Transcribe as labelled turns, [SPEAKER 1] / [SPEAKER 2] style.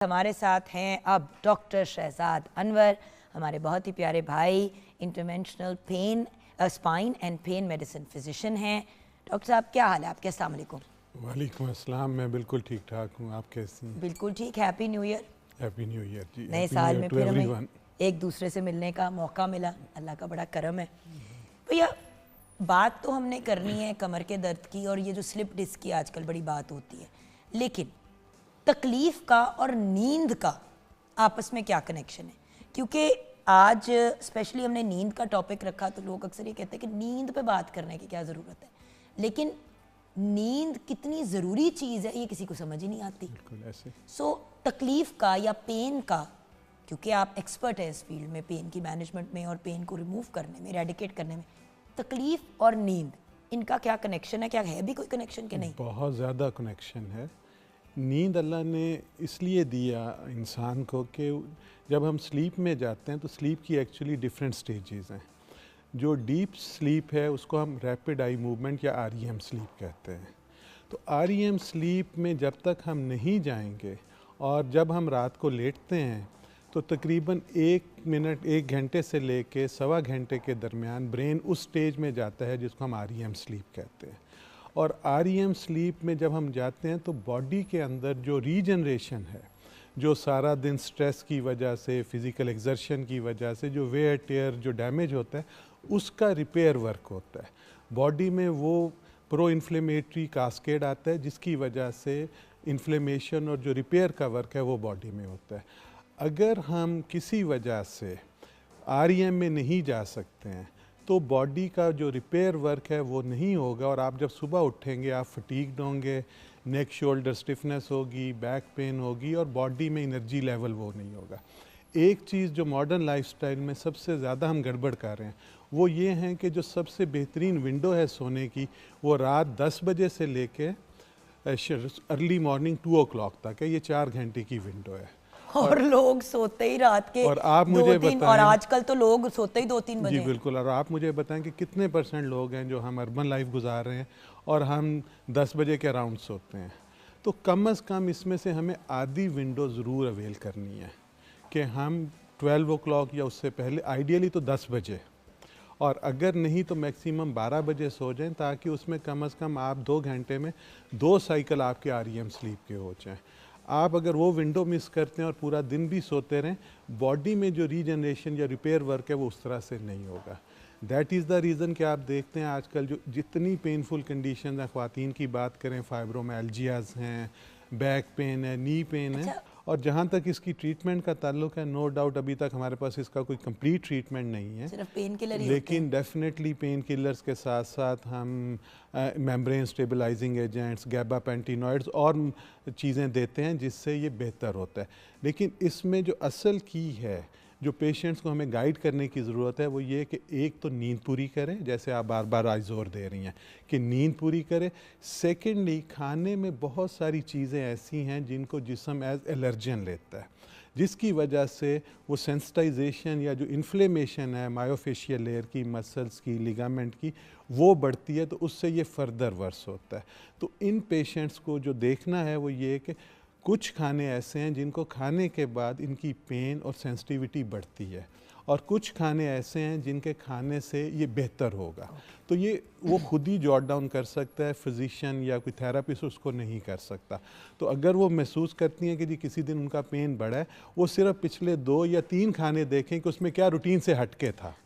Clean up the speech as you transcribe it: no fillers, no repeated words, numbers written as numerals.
[SPEAKER 1] हमारे साथ हैं अब डॉक्टर शहजाद अनवर, हमारे बहुत ही प्यारे भाई, interventional pain spine and pen medicine physician हैं। डॉक्टर साहब क्या हाल है आपके? अस्सलाम वालेकुम।
[SPEAKER 2] वालेकुम अस्सलाम। मैं बिल्कुल ठीक ठाक हूँ, आप कैसी हैं?
[SPEAKER 1] बिल्कुल ठीक। Happy new year.
[SPEAKER 2] Happy new year जी।
[SPEAKER 1] नए साल में फिर हमें एक दूसरे से मिलने का मौका मिला, अल्लाह का बड़ा करम है। भैया बात तो हमने करनी है कमर के दर्द की, और ये जो स्लिप डिस्क की आजकल बड़ी बात होती है, लेकिन तकलीफ़ का और नींद का आपस में क्या कनेक्शन है? क्योंकि आज स्पेशली हमने नींद का टॉपिक रखा तो लोग अक्सर ये कहते हैं कि नींद पे बात करने की क्या ज़रूरत है, लेकिन नींद कितनी ज़रूरी चीज़ है ये किसी को समझ ही नहीं आती।
[SPEAKER 2] बिल्कुल ऐसे।
[SPEAKER 1] तकलीफ़ का या पेन का, क्योंकि आप एक्सपर्ट है इस फील्ड में, पेन की मैनेजमेंट में और पेन को रिमूव करने में, रेडिकेट करने में, तकलीफ़ और नींद इनका क्या कनेक्शन है? क्या है भी कोई कनेक्शन कि नहीं?
[SPEAKER 2] बहुत ज़्यादा कनेक्शन है। नींद अल्लाह ने इसलिए दिया इंसान को कि जब हम स्लीप में जाते हैं तो स्लीप की एक्चुअली डिफरेंट स्टेजेस हैं। जो डीप स्लीप है उसको हम रैपिड आई मूवमेंट या आरईएम स्लीप कहते हैं। तो आरईएम स्लीप में जब तक हम नहीं जाएंगे और जब हम रात को लेटते हैं तो तकरीबन 1 घंटे से लेके 1.25 घंटे के दरमियान ब्रेन उस स्टेज में जाता है जिसको हम आरईएम स्लीप कहते हैं। और आरईएम स्लीप में जब हम जाते हैं तो बॉडी के अंदर जो रीजनरेशन है, जो सारा दिन स्ट्रेस की वजह से, फिज़िकल एक्सर्शन की वजह से जो वेयर टेयर जो डैमेज होता है, उसका रिपेयर वर्क होता है। बॉडी में वो प्रो इन्फ्लेमेटरी कास्केड आता है जिसकी वजह से इन्फ्लेमेशन और जो रिपेयर का वर्क है वो बॉडी में होता है। अगर हम किसी वजह से आरईएम में नहीं जा सकते हैं तो बॉडी का जो रिपेयर वर्क है वो नहीं होगा, और आप जब सुबह उठेंगे आप फटीग्ड होंगे, नेक शोल्डर स्टिफनेस होगी, बैक पेन होगी, और बॉडी में एनर्जी लेवल वो नहीं होगा। एक चीज़ जो मॉडर्न लाइफस्टाइल में सबसे ज़्यादा हम गड़बड़ कर रहे हैं वो ये है कि जो सबसे बेहतरीन विंडो है सोने की वो रात 10 बजे से लेके अर्ली मॉर्निंग 2 o'clock तक है। ये 4 घंटे की विंडो है
[SPEAKER 1] और लोग सोते ही रात के
[SPEAKER 2] और आप मुझे बताएं,
[SPEAKER 1] और आजकल तो लोग सोते ही 2-3 बजे।
[SPEAKER 2] जी बिल्कुल। और आप मुझे बताएं कि कितने % लोग हैं जो हम अर्बन लाइफ गुजार रहे हैं और हम 10 बजे के अराउंड सोते हैं। तो कम से कम इसमें से हमें आधी विंडो ज़रूर अवेल करनी है कि हम 12 o'clock या उससे पहले, आइडियली तो 10 बजे, और अगर नहीं तो मैक्सिमम 12 बजे सो जाएं, ताकि उसमें कम से कम आप 2 घंटे में 2 साइकिल आपके आरईएम स्लीप के हो जाएं। आप अगर वो विंडो मिस करते हैं और पूरा दिन भी सोते रहें, बॉडी में जो रीजनरेशन या रिपेयर वर्क है वो उस तरह से नहीं होगा। दैट इज़ द रीज़न कि आप देखते हैं आजकल जो जितनी पेनफुल कंडीशन है, ख़वातीन की बात करें, फाइब्रोमाइल्जियाज़ हैं, बैक पेन है, नी पेन है। और जहाँ तक इसकी ट्रीटमेंट का ताल्लुक है, नो डाउट अभी तक हमारे पास इसका कोई कंप्लीट ट्रीटमेंट नहीं है,
[SPEAKER 1] सिर्फ पेन किलर ही
[SPEAKER 2] लेकिन डेफिनेटली पेन किलर्स के साथ साथ हम मेम्ब्रेन स्टेबलाइजिंग एजेंट्स, गैबा पेंटिनॉइड्स और चीज़ें देते हैं जिससे ये बेहतर होता है। लेकिन इसमें जो असल की है, जो पेशेंट्स को हमें गाइड करने की ज़रूरत है, वो ये कि एक तो नींद पूरी करें, जैसे आप बार बार आज जोर दे रही हैं कि नींद पूरी करें। सेकेंडली, खाने में बहुत सारी चीज़ें ऐसी हैं जिनको जिस्म एज एलर्जन लेता है, जिसकी वजह से वो सेंसिटाइजेशन या जो इन्फ्लेमेशन है मायोफेशियल लेयर की, मसल्स की, लिगामेंट की, वो बढ़ती है, तो उससे ये फर्दर वर्स होता है। तो इन पेशेंट्स को जो देखना है वो ये कि कुछ खाने ऐसे हैं जिनको खाने के बाद इनकी पेन और सेंसिटिविटी बढ़ती है, और कुछ खाने ऐसे हैं जिनके खाने से ये बेहतर होगा। तो ये वो खुद ही जॉट डाउन कर सकता है, फिजिशियन या कोई थेरापिस्ट उसको नहीं कर सकता। तो अगर वो महसूस करती हैं कि जी किसी दिन उनका पेन बढ़ा है, वो सिर्फ पिछले 2 या 3 खाने देखें कि उसमें क्या रूटीन से हटके था।